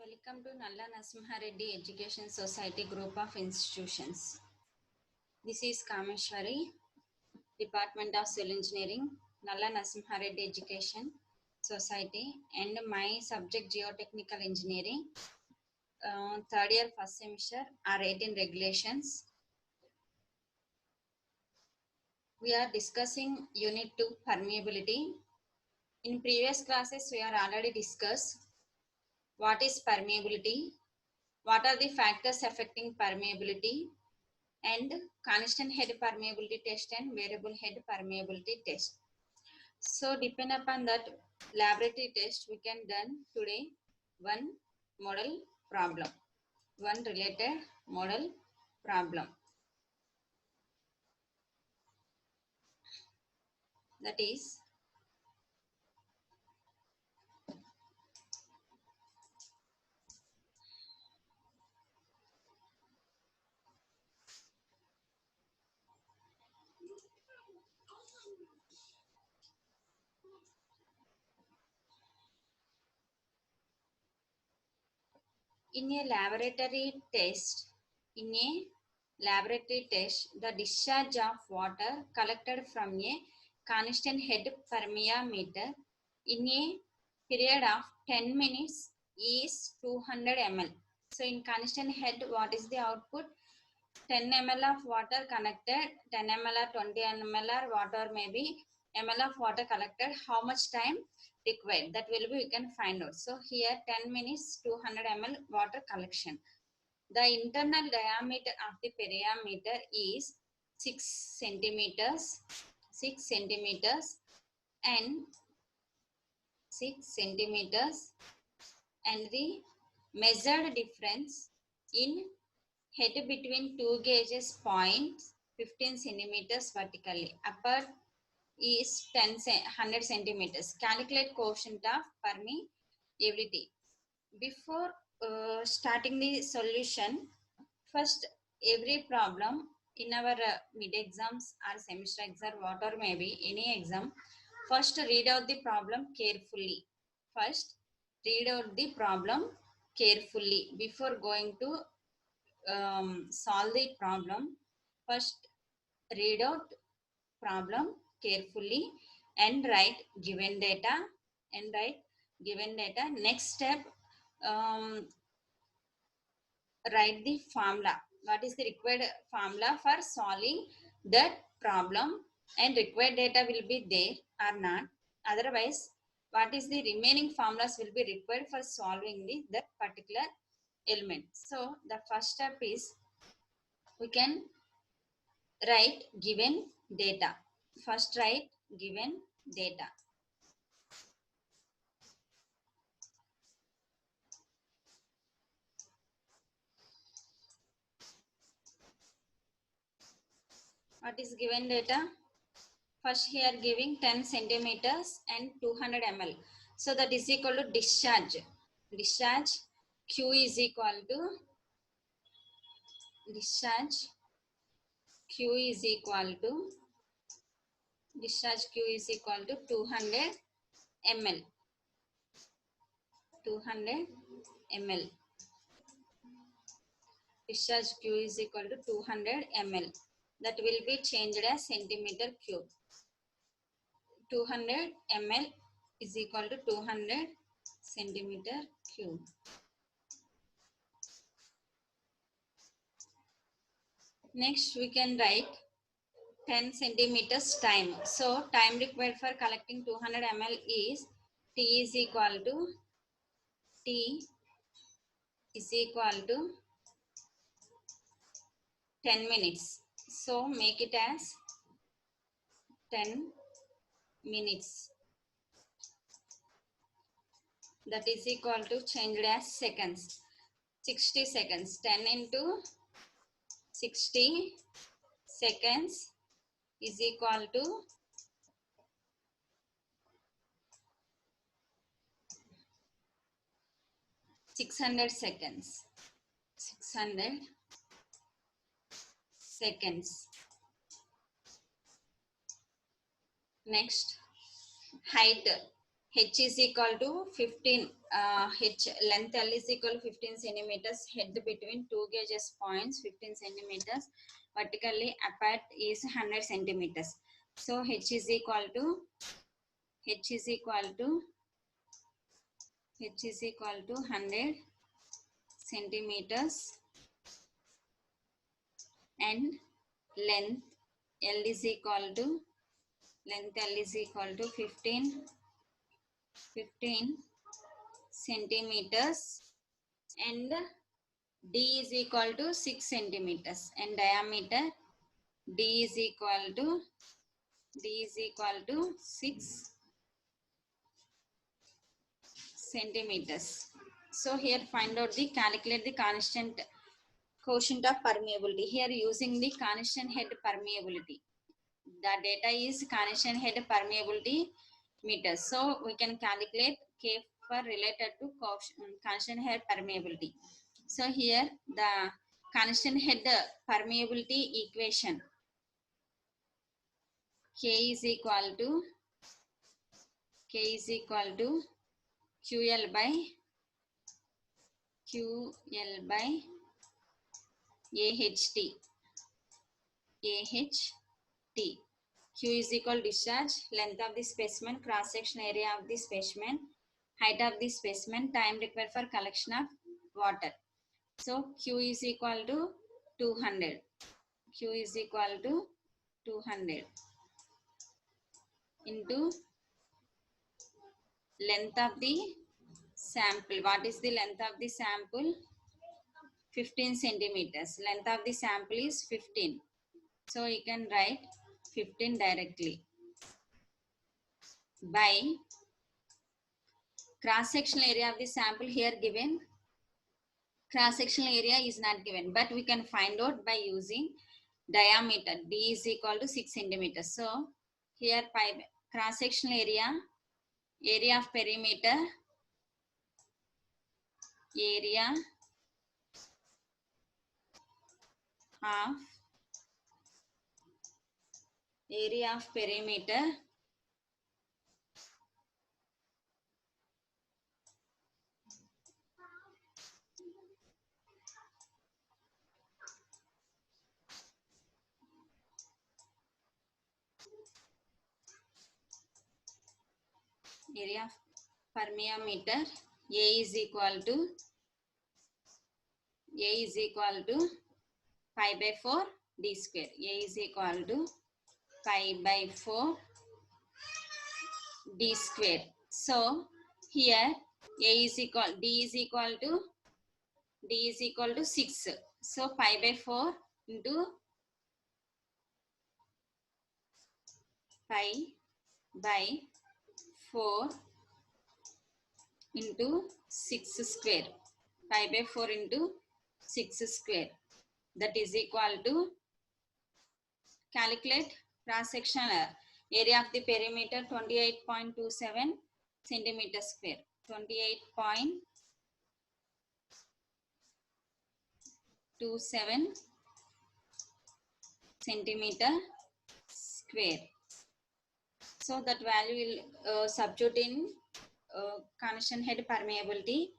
Welcome to Nalla Narasimha Reddy Education Society Group of Institutions. This is Kameshwari, Department of Civil Engineering, Nalla Narasimha Reddy Education Society, and my subject Geotechnical Engineering. Third year, first semester, R18 regulations. We are discussing Unit 2 permeability. In previous classes, we are already discussed what is permeability, what are the factors affecting permeability, and constant head permeability test and variable head permeability test. So depend upon that laboratory test, we can done today one model problem, one related model problem. That is in a laboratory test, the discharge of water collected from a constant head permeameter in a period of 10 minutes is 200 ml. So in constant head, what is the output? 10 ml of water connected, 10 ml or 20 ml or whatever may be ml of water collected, how much time required, that will be we can find out. So here 10 minutes 200 ml water collection. The internal diameter of the permeameter is 6 centimeters and 6 centimeters, and the measured difference in head between two gauges points 15 centimeters vertically. Upper is 100 centimeters. Calculate coefficient of permeability. Before starting the solution, first every problem in our mid exams or semester exam, whatever may be any exam, first read out the problem carefully. First read out the problem carefully before going to solve the problem. First read out problem carefully and write given data Next step, write the formula. What is the required formula for solving that problem, and required data will be there or not. Otherwise, what is the remaining formulas will be required for solving that particular element. So the first step is we can write given data. First write given data. What is given data? First here giving 10 centimeters and 200 ml. So that is equal to discharge. Discharge Q is equal to discharge Q is equal to 200 ml. 200 ml. Discharge Q is equal to 200 ml. That will be changed as centimeter cube. 200 ml is equal to 200 centimeter cube. Next we can write 10 centimeters time. So time required for collecting 200 ml is T is equal to 10 minutes. So make it as 10 minutes. That is equal to changed as seconds. 60 seconds. 10 into 60 seconds is equal to 600 seconds. 600 seconds. Next, height. H is equal to 15, H length L is equal to 15 centimeters, head between two gauges points 15 centimeters, vertically apart is 100 centimeters. So H is equal to 100 centimeters, and length L is equal to 15 centimeters, and D is equal to 6 centimeters, and diameter D is equal to 6 centimeters. So here find out the calculate the constant quotient of permeability. Here using the constant head permeability. The data is constant head permeability meters. So we can calculate K for related to constant head permeability. So here the constant head permeability equation, K is equal to QL by AHT. Q is equal discharge, length of the specimen, cross section area of the specimen, height of the specimen, time required for collection of water. So Q is equal to 200. Q is equal to 200 into length of the sample. What is the length of the sample? 15 centimeters. Length of the sample is 15. So you can write 15 directly by cross-sectional area of the sample here given. Cross-sectional area is not given, but we can find out by using diameter. D is equal to 6 centimeters. So here cross-sectional area of perimeter, area of perimeter area of permeameter, A is equal to pi by 4 d square. A is equal to pi by 4 d square. So here D is equal to 6. So pi by 4 into pi by 4 into 6 square. Pi by 4 into 6 square. That is equal to, calculate cross-sectional area of the perimeter, 28.27 centimeter square. 28.27 centimeter square. So that value will substitute in constant head permeability.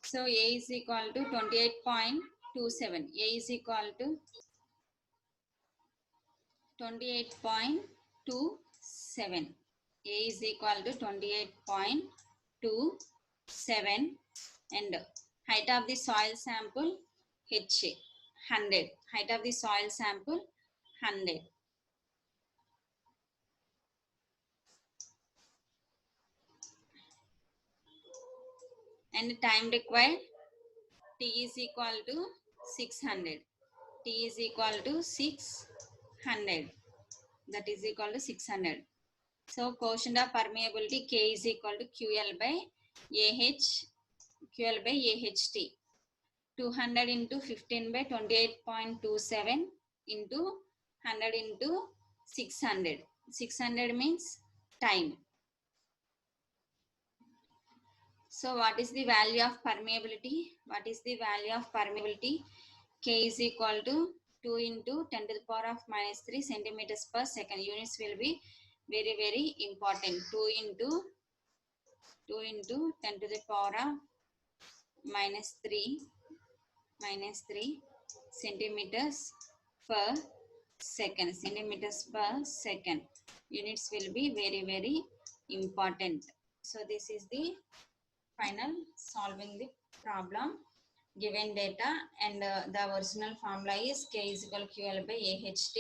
So A is equal to 28.27. A is equal to 28.27. A is equal to 28.27, and height of the soil sample H 100. Height of the soil sample 100. And time required, T is equal to 600. T is equal to 600. That is equal to 600. So quotient of permeability, K is equal to QL by AHT. 200 into 15 by 28.27 into 100 into 600. 600 means time. So what is the value of permeability? K is equal to 2 into 10 to the power of minus 3 centimeters per second. Units will be very important. 2 into 10 to the power of minus 3 centimeters per second. Centimeters per second. Units will be very important. So this is the final solving the problem. Given data, and the original formula is K is equal to QL by AHT,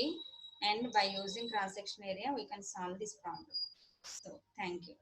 and by using cross section area we can solve this problem. So thank you.